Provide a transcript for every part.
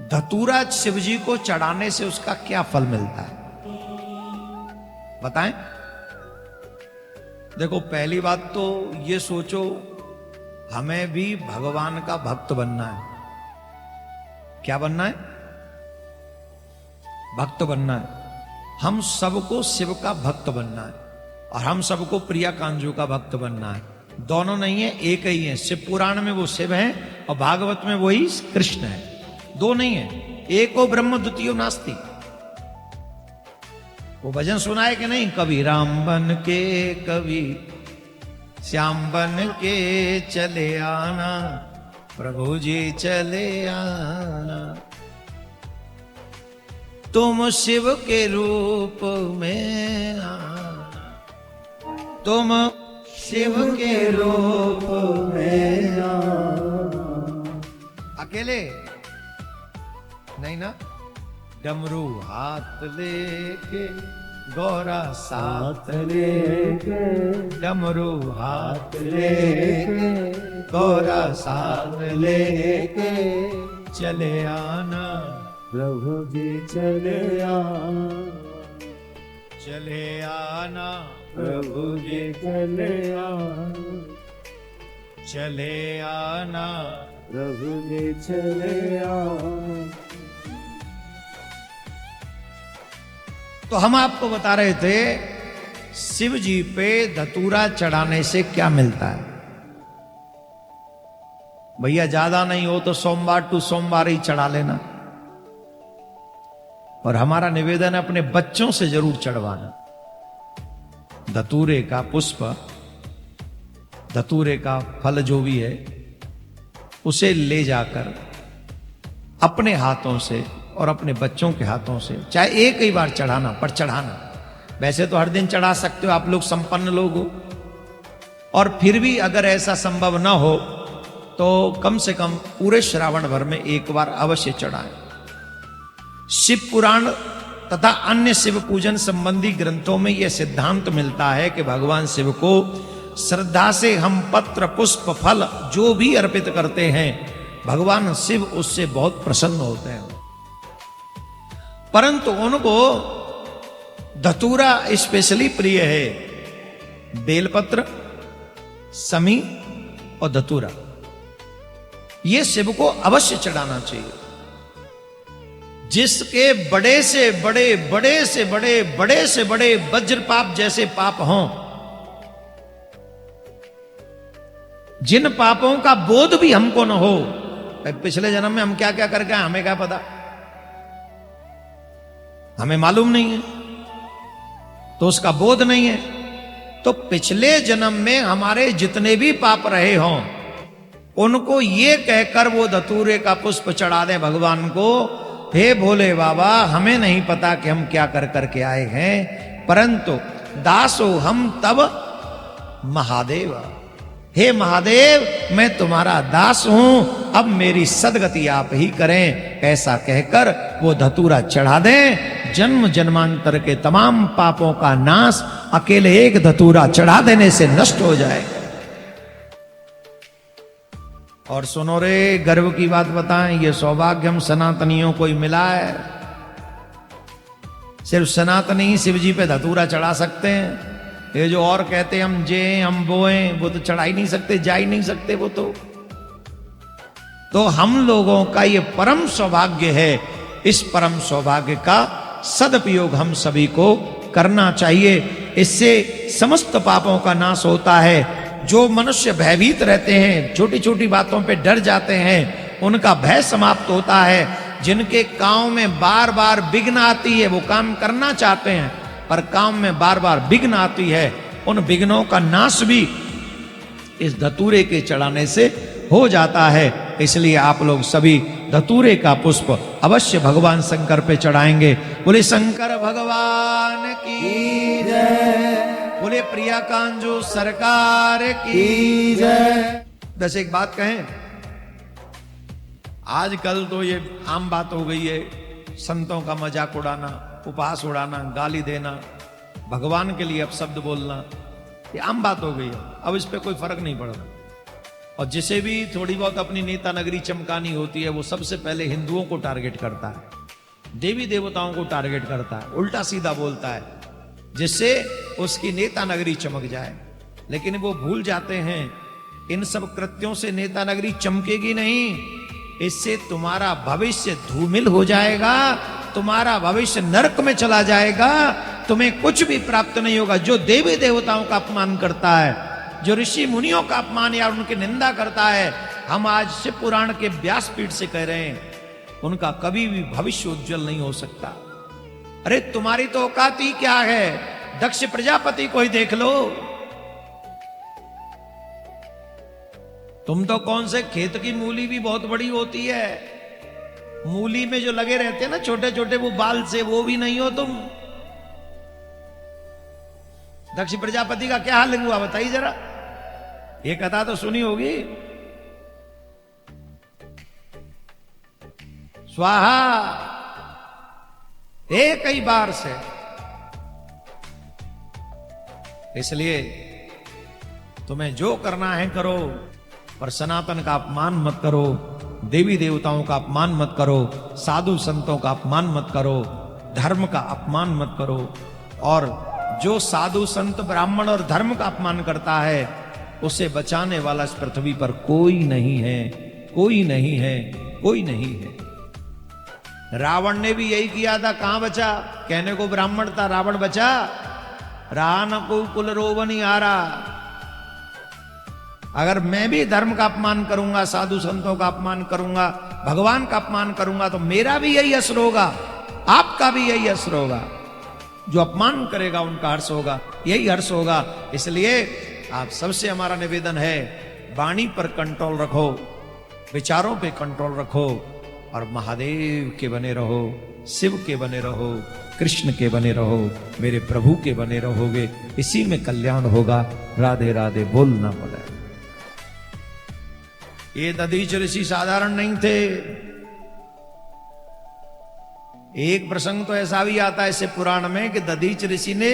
धतूरा शिव जी को चढ़ाने से उसका क्या फल मिलता है बताएं। देखो पहली बात तो ये सोचो, हमें भी भगवान का भक्त बनना है। क्या बनना है? भक्त बनना है। हम सबको शिव का भक्त बनना है और हम सबको प्रिया कांजू का भक्त बनना है। दोनों नहीं है, एक ही है। शिव पुराण में वो शिव है और भागवत में वही कृष्ण है। दो नहीं है, एको ब्रह्म द्वितीयो नास्ति। वो भजन सुना है कि नहीं? कभी राम बन के कभी श्याम बन के चले आना, प्रभु जी चले आना। तुम शिव के रूप में आना, तुम शिव के रूप में आना। अकेले नहीं ना, डमरू हाथ लेके गौरा साथ लेके, डमरू हाथ लेके गौरा साथ लेके चले आना, प्रभु जी चले आना, चले आना, प्रभु जी चले आना, चले आना, प्रभु जी चले आना। तो हम आपको बता रहे थे शिव जी पे धतूरा चढ़ाने से क्या मिलता है। भैया ज्यादा नहीं हो तो सोमवार टू सोमवार ही चढ़ा लेना, और हमारा निवेदन है अपने बच्चों से जरूर चढ़वाना। धतूरे का पुष्प, धतूरे का फल जो भी है, उसे ले जाकर अपने हाथों से और अपने बच्चों के हाथों से, चाहे एक ही बार चढ़ाना, पर चढ़ाना। वैसे तो हर दिन चढ़ा सकते हो, आप लोग संपन्न लोग हो। और फिर भी अगर ऐसा संभव ना हो तो कम से कम पूरे श्रावण भर में एक बार अवश्य चढ़ाएं। शिव पुराण तथा अन्य शिव पूजन संबंधी ग्रंथों में यह सिद्धांत मिलता है कि भगवान शिव को श्रद्धा से हम पत्र पुष्प फल जो भी अर्पित करते हैं, भगवान शिव उससे बहुत प्रसन्न होते हैं। परंतु उनको धतूरा स्पेशली प्रिय है। बेलपत्र, समी और धतूरा, ये शिव को अवश्य चढ़ाना चाहिए। जिसके बड़े से बड़े, बड़े से बड़े, बड़े से बड़े वज्र पाप जैसे पाप हों, जिन पापों का बोध भी हमको न हो, पिछले जन्म में हम क्या क्या करके आए हमें क्या पता, हमें मालूम नहीं है, तो उसका बोध नहीं है। तो पिछले जन्म में हमारे जितने भी पाप रहे हों, उनको ये कहकर वो धतूरे का पुष्प चढ़ा दें भगवान को, हे भोले बाबा, हमें नहीं पता कि हम क्या कर करके आए हैं, परंतु दासो हम तब महादेव, हे महादेव मैं तुम्हारा दास हूं, अब मेरी सदगति आप ही करें। ऐसा कहकर वो धतूरा चढ़ा दें। जन्म जन्मांतर के तमाम पापों का नाश अकेले एक धतूरा चढ़ा देने से नष्ट हो जाएगा। और सुनो रे, गर्व की बात बताएं, ये सौभाग्य हम सनातनियों को ही मिला है। सिर्फ सनातनी ही शिव जी पे धतूरा चढ़ा सकते हैं। ये जो और कहते हम जे हम वो तो चढ़ा ही नहीं सकते, जा ही नहीं सकते वो तो हम लोगों का ये परम सौभाग्य है। इस परम सौभाग्य का सदुपयोग हम सभी को करना चाहिए। इससे समस्त पापों का नाश होता है। जो मनुष्य भयभीत रहते हैं, छोटी छोटी बातों पे डर जाते हैं, उनका भय समाप्त होता है। जिनके काम में बार बार विघ्न आती है, वो काम करना चाहते हैं पर काम में बार बार विघ्न आती है, उन विघ्नों का नाश भी इस धतूरे के चढ़ाने से हो जाता है। इसलिए आप लोग सभी धतूरे का पुष्प अवश्य भगवान शंकर पे चढ़ाएंगे। बोले शंकर भगवान की जय, बोले प्रिया कांजू सरकार की जय। बस एक बात कहें, आजकल तो ये आम बात हो गई है, संतों का मजाक उड़ाना, उपहास उड़ाना, गाली देना, भगवान के लिए अपशब्द बोलना, ये आम बात हो गई है। अब इस पे कोई फर्क नहीं पड़ रहा। और जिसे भी थोड़ी बहुत अपनी नेता नगरी चमकानी होती है वो सबसे पहले हिंदुओं को टारगेट करता है, देवी देवताओं को टारगेट करता है, उल्टा सीधा बोलता है जिससे उसकी नेता नगरी चमक जाए। लेकिन वो भूल जाते हैं इन सब कृत्यों से नेता नगरी चमकेगी नहीं, इससे तुम्हारा भविष्य धूमिल हो जाएगा, तुम्हारा भविष्य नरक में चला जाएगा, तुम्हें कुछ भी प्राप्त नहीं होगा। जो देवी देवताओं का अपमान करता है, जो ऋषि मुनियों का अपमान या उनकी निंदा करता है, हम आज शिव पुराण के व्यासपीठ से कह रहे हैं, उनका कभी भी भविष्य उज्जवल नहीं हो सकता। अरे तुम्हारी तो औकात ही क्या है, दक्ष प्रजापति को ही देख लो। तुम तो कौन से खेत की मूली भी बहुत बड़ी होती है, मूली में जो लगे रहते हैं ना छोटे छोटे वो बाल से, वो भी नहीं हो तुम। दक्ष प्रजापति का क्या हाल हुआ बताइए जरा, ये कथा तो सुनी होगी। स्वाहा एक ही बार से। इसलिए तुम्हें जो करना है करो, पर सनातन का अपमान मत करो, देवी देवताओं का अपमान मत करो, साधु संतों का अपमान मत करो, धर्म का अपमान मत करो। और जो साधु संत ब्राह्मण और धर्म का अपमान करता है उसे बचाने वाला इस पृथ्वी पर कोई नहीं है, कोई नहीं है, कोई नहीं है। रावण ने भी यही किया था, कहां बचा? कहने को ब्राह्मण था, रावण बचा? रहा न को कुल रोवनी आ रहा। अगर मैं भी धर्म का अपमान करूंगा, साधु संतों का अपमान करूंगा, भगवान का अपमान करूंगा, तो मेरा भी यही असर होगा, आपका भी यही असर होगा। जो अपमान करेगा उनका हर्ष होगा, यही हर्ष होगा। इसलिए आप सबसे हमारा निवेदन है, वाणी पर कंट्रोल रखो, विचारों पे कंट्रोल रखो, और महादेव के बने रहो, शिव के बने रहो, कृष्ण के बने रहो, मेरे प्रभु के बने रहोगे, इसी में कल्याण होगा। राधे राधे बोलना पड़े। ये दधीच ऋषि साधारण नहीं थे। एक प्रसंग तो ऐसा भी आता है इसे पुराण में कि दधीच ऋषि ने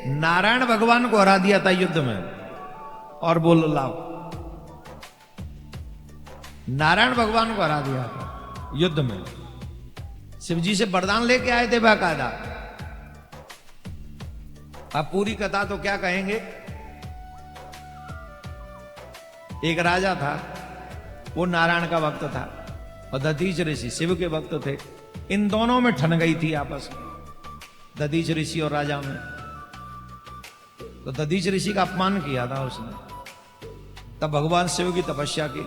नारायण भगवान को हरा दिया था युद्ध में। और बोलो लाओ, नारायण भगवान को हरा दिया था युद्ध में। शिव जी से वरदान लेके आए थे बाकायदा। अब पूरी कथा तो क्या कहेंगे। एक राजा था, वो नारायण का भक्त था, और दधीच ऋषि शिव के भक्त थे। इन दोनों में ठन गई थी आपस में, दधीच ऋषि और राजा में। तो दधीच ऋषि का अपमान किया था उसने। तब भगवान शिव की तपस्या की,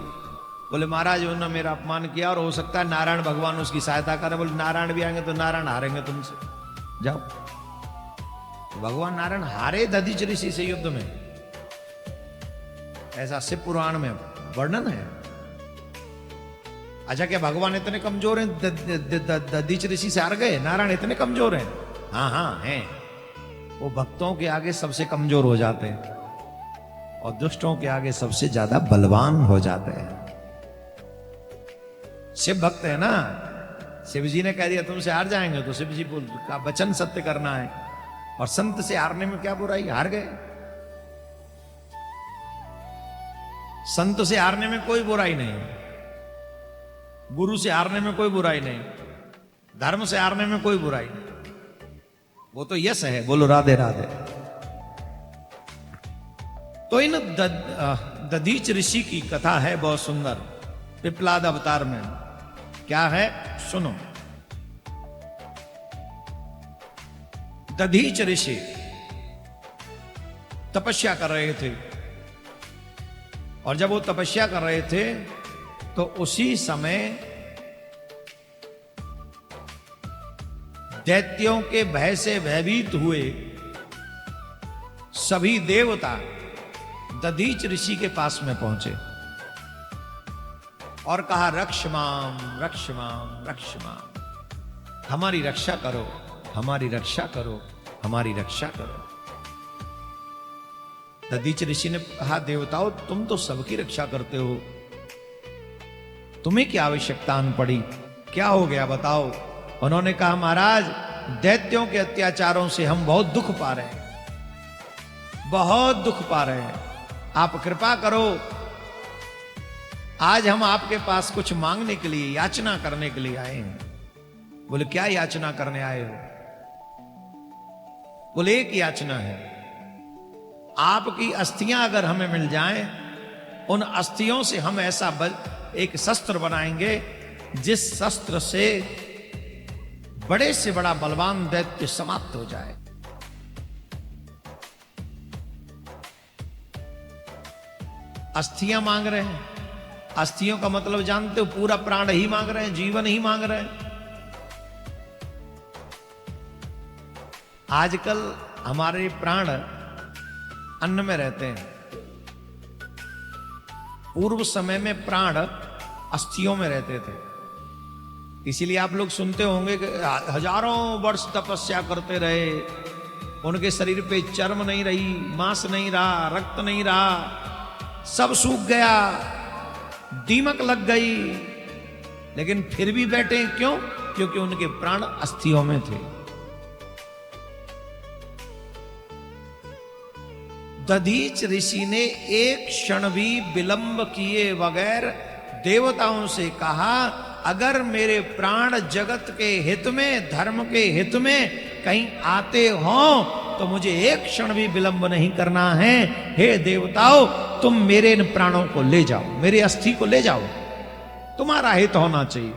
बोले महाराज उन्होंने मेरा अपमान किया और हो सकता है नारायण भगवान उसकी सहायता करें। बोले नारायण भी आएंगे तो नारायण हारेंगे तुमसे, जाओ। भगवान नारायण हारे दधीच ऋषि से युद्ध में, ऐसा शिव पुराण में वर्णन है। अच्छा, क्या भगवान इतने कमजोर हैं? दधीच ऋषि से हार गए? नारायण इतने कमजोर हैं? हाँ हाँ हैं। वो भक्तों के आगे सबसे कमजोर हो जाते हैं और दुष्टों के आगे सबसे ज्यादा बलवान हो जाते हैं। शिव भक्त है ना, शिव जी ने कह दिया तुमसे हार जाएंगे, तो शिव जी का वचन सत्य करना है। और संत से हारने में क्या बुराई, हार गए। संत से हारने में कोई बुराई नहीं, गुरु से हारने में कोई बुराई नहीं, धर्म से हारने में कोई बुराई नहीं, वो तो यश है। बोलो राधे राधे। तो इन दधीच ऋषि की कथा है बहुत सुंदर, पिपलाद अवतार में। क्या है सुनो। दधीच ऋषि तपस्या कर रहे थे, और जब वो तपस्या कर रहे थे तो उसी समय दैत्यों के भय से भयभीत हुए सभी देवता दधीच ऋषि के पास में पहुंचे और कहा रक्ष माम रक्ष माम रक्ष माम, हमारी रक्षा करो, हमारी रक्षा करो, हमारी रक्षा करो। दधीच ऋषि ने कहा देवताओं तुम तो सबकी रक्षा करते हो, तुम्हें क्या आवश्यकता आन पड़ी, क्या हो गया बताओ। उन्होंने कहा महाराज दैत्यों के अत्याचारों से हम बहुत दुख पा रहे हैं, बहुत दुख पा रहे हैं, आप कृपा करो आज हम आपके पास कुछ मांगने के लिए, याचना करने के लिए आए हैं। बोले क्या याचना करने आए हो? बोले एक याचना है, आपकी अस्थियां अगर हमें मिल जाएं, उन अस्थियों से हम ऐसा एक शस्त्र बनाएंगे जिस शस्त्र से बड़े से बड़ा बलवान दैत्य समाप्त हो जाए। अस्थियां मांग रहे हैं। अस्थियों का मतलब जानते हो, पूरा प्राण ही मांग रहे हैं, जीवन ही मांग रहे हैं। आजकल हमारे प्राण अन्न में रहते हैं। पूर्व समय में प्राण अस्थियों में रहते थे। इसीलिए आप लोग सुनते होंगे कि हजारों वर्ष तपस्या करते रहे, उनके शरीर पे चर्म नहीं रही, मांस नहीं रहा, रक्त नहीं रहा, सब सूख गया, दीमक लग गई, लेकिन फिर भी बैठे। क्यों? क्योंकि उनके प्राण अस्थियों में थे। दधीच ऋषि ने एक क्षण भी विलंब किए बगैर देवताओं से कहा, अगर मेरे प्राण जगत के हित में, धर्म के हित में कहीं आते हो तो मुझे एक क्षण भी विलंब नहीं करना है। हे देवताओं, तुम मेरे इन प्राणों को ले जाओ, मेरे अस्थि को ले जाओ, तुम्हारा हित होना चाहिए।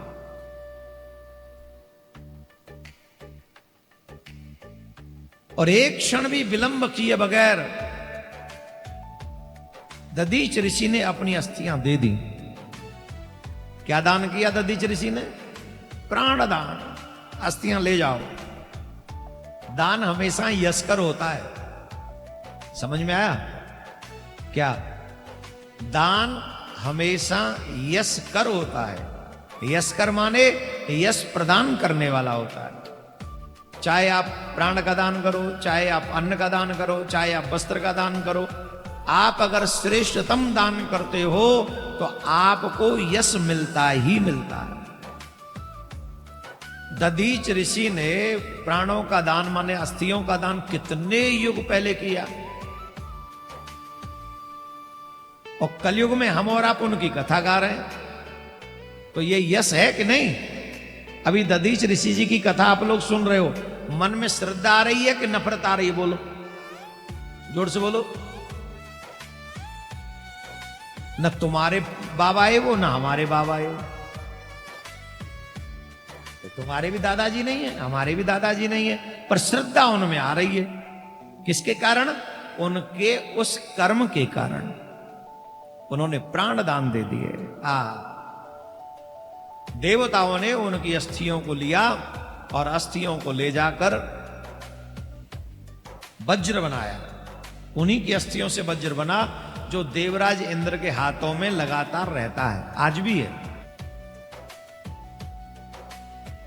और एक क्षण भी विलंब किए बगैर दधीच ऋषि ने अपनी अस्थियां दे दी। क्या दान किया दधीच ऋषि ने? प्राण दान। अस्थियां ले जाओ। दान हमेशा यशकर होता है। समझ में आया क्या? दान हमेशा यशकर होता है। यशकर माने यश प्रदान करने वाला होता है। चाहे आप प्राण का दान करो, चाहे आप अन्न का दान करो, चाहे आप वस्त्र का दान करो, आप अगर श्रेष्ठतम दान करते हो तो आपको यश मिलता ही मिलता है। दधीच ऋषि ने प्राणों का दान माने अस्थियों का दान कितने युग पहले किया, और कलयुग में हम और आप उनकी कथा गा रहे हैं। तो ये यश है कि नहीं? अभी दधीच ऋषि जी की कथा आप लोग सुन रहे हो, मन में श्रद्धा आ रही है कि नफरत आ रही है? बोलो, जोर से बोलो। न तुम्हारे बाबा है वो, न हमारे बाबा है वो। तो तुम्हारे भी दादाजी नहीं है, हमारे भी दादाजी नहीं है, पर श्रद्धा उनमें आ रही है। किसके कारण? उनके उस कर्म के कारण। उन्होंने प्राण दान दे दिए। देवताओं ने उनकी अस्थियों को लिया और अस्थियों को ले जाकर वज्र बनाया। उन्हीं की अस्थियों से वज्र बना जो देवराज इंद्र के हाथों में लगातार रहता है, आज भी है।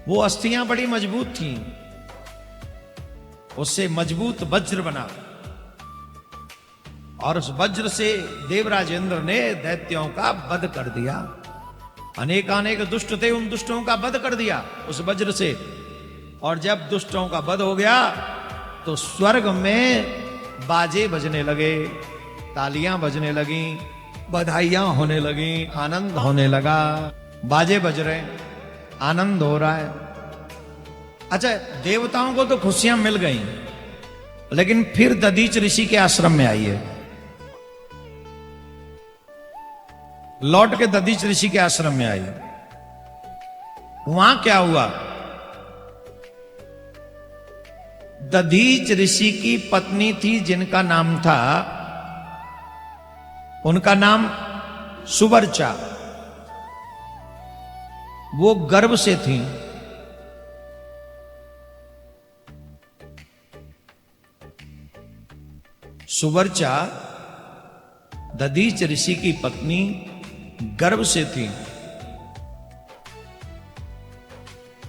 वो अस्थियां बड़ी मजबूत थीं, उससे मजबूत वज्र बना, और उस वज्र से देवराज इंद्र ने दैत्यों का वध कर दिया। अनेकानेक दुष्ट थे, उन दुष्टों का वध कर दिया उस वज्र से। और जब दुष्टों का वध हो गया तो स्वर्ग में बाजे बजने लगे, तालियां बजने लगी, बधाइयां होने लगी, आनंद होने लगा। बाजे बज रहे, आनंद हो रहा है। अच्छा, देवताओं को तो खुशियां मिल गई, लेकिन फिर दधीच ऋषि के आश्रम में आई है। लौट के दधीच ऋषि के आश्रम में आई। वहां क्या हुआ? दधीच ऋषि की पत्नी थी जिनका नाम था, उनका नाम सुवर्चा। वो गर्भ से थी। सुवर्चा दधीच ऋषि की पत्नी गर्भ से थी।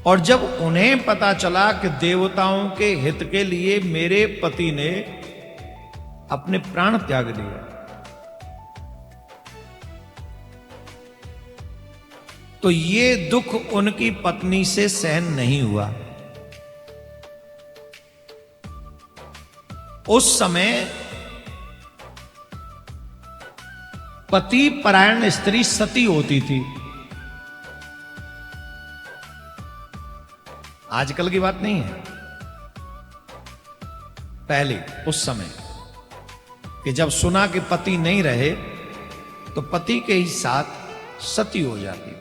और जब उन्हें पता चला कि देवताओं के हित के लिए मेरे पति ने अपने प्राण त्याग दिए, तो ये दुख उनकी पत्नी से सहन नहीं हुआ। उस समय पति परायण स्त्री सती होती थी। आजकल की बात नहीं है, पहले उस समय कि जब सुना कि पति नहीं रहे तो पति के ही साथ सती हो जाती थी।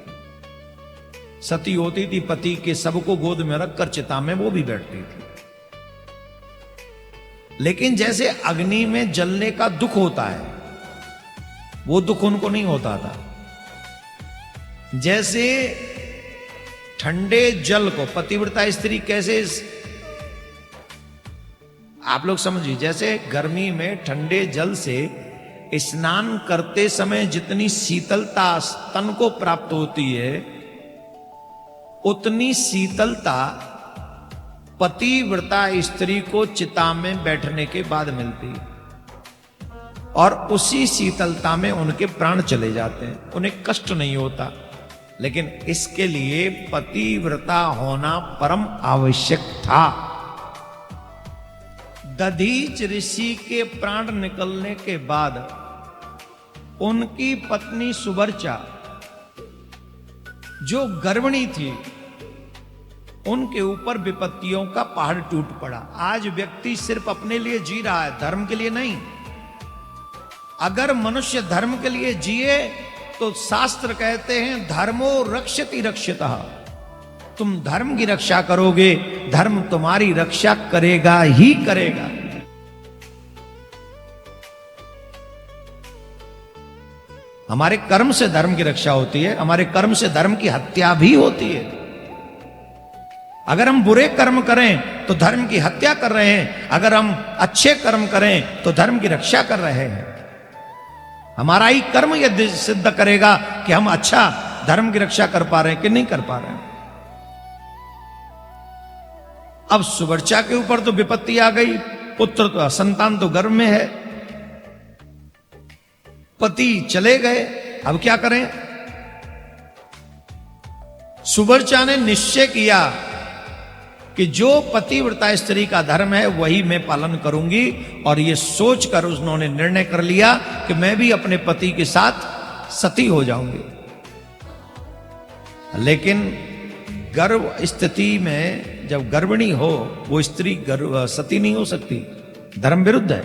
सती होती थी, पति के सबको गोद में रखकर चिता में वो भी बैठती थी। लेकिन जैसे अग्नि में जलने का दुख होता है, वो दुख उनको नहीं होता था। जैसे ठंडे जल को पतिव्रता स्त्री कैसे, आप लोग समझिए, जैसे गर्मी में ठंडे जल से स्नान करते समय जितनी शीतलता तन को प्राप्त होती है, उतनी शीतलता पतिव्रता स्त्री को चिता में बैठने के बाद मिलती है। और उसी शीतलता में उनके प्राण चले जाते हैं, उन्हें कष्ट नहीं होता। लेकिन इसके लिए पतिव्रता होना परम आवश्यक था। दधीच ऋषि के प्राण निकलने के बाद उनकी पत्नी सुवर्चा जो गर्भिणी थी, उनके ऊपर विपत्तियों का पहाड़ टूट पड़ा। आज व्यक्ति सिर्फ अपने लिए जी रहा है, धर्म के लिए नहीं। अगर मनुष्य धर्म के लिए जिए तो शास्त्र कहते हैं धर्मो रक्षति रक्षितः। तुम धर्म की रक्षा करोगे, धर्म तुम्हारी रक्षा करेगा ही करेगा। हमारे कर्म से धर्म की रक्षा होती है, हमारे कर्म से धर्म की हत्या भी होती है। अगर हम बुरे कर्म करें तो धर्म की हत्या कर रहे हैं, अगर हम अच्छे कर्म करें तो धर्म की रक्षा कर रहे हैं। हमारा ही कर्म यह सिद्ध करेगा कि हम अच्छा धर्म की रक्षा कर पा रहे हैं कि नहीं कर पा रहे हैं। अब सुवर्चा के ऊपर तो विपत्ति आ गई, पुत्र तो संतान तो गर्भ में है, पति चले गए, अब क्या करें। सुवर्चा ने निश्चय किया कि जो पतिव्रता स्त्री का धर्म है वही मैं पालन करूंगी, और ये सोचकर उन्होंने निर्णय कर लिया कि मैं भी अपने पति के साथ सती हो जाऊंगी। लेकिन गर्भ स्थिति में जब गर्भिणी हो वो स्त्री सती नहीं हो सकती, धर्म विरुद्ध है।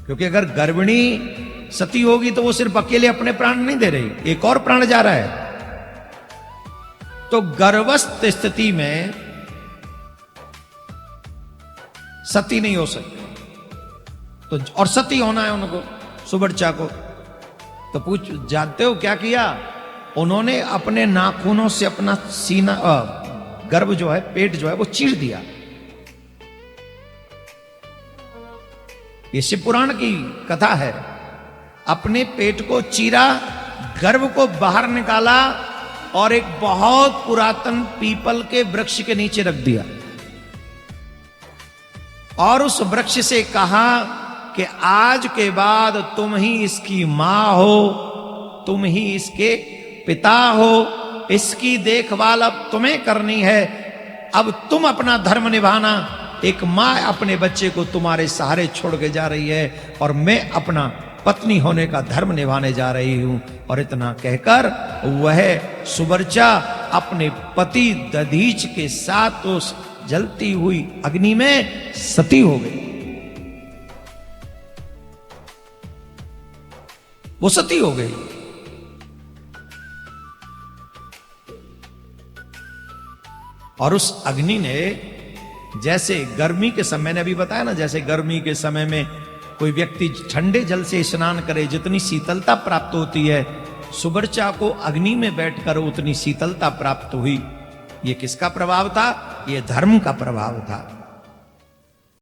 क्योंकि अगर गर्भिणी सती होगी तो वो सिर्फ अकेले अपने प्राण नहीं दे रही, एक और प्राण जा रहा है। तो गर्भस्थ स्थिति में सती नहीं हो सकती, तो और सती होना है उनको, सुवर्चा को। तो पूछ जानते हो क्या किया उन्होंने? अपने नाखूनों से अपना सीना गर्भ जो है, पेट जो है वो चीर दिया। ये शिव पुराण की कथा है। अपने पेट को चीरा, गर्भ को बाहर निकाला और एक बहुत पुरातन पीपल के वृक्ष के नीचे रख दिया, और उस वृक्ष से कहा कि आज के बाद तुम ही इसकी मां हो, तुम ही इसके पिता हो, इसकी देखभाल अब तुम्हें करनी है। अब तुम अपना धर्म निभाना। एक मां अपने बच्चे को तुम्हारे सहारे छोड़ के जा रही है, और मैं अपना पत्नी होने का धर्म निभाने जा रही हूं। और इतना कहकर वह सुवर्चा अपने पति दधीच के साथ उस जलती हुई अग्नि में सती हो गई। वो सती हो गई। और उस अग्नि ने, जैसे गर्मी के समय, मैंने अभी बताया ना, जैसे गर्मी के समय में कोई व्यक्ति ठंडे जल से स्नान करे जितनी शीतलता प्राप्त होती है, सुवर्चा को अग्नि में बैठकर उतनी शीतलता प्राप्त हुई। ये किसका प्रभाव था? ये धर्म का प्रभाव था।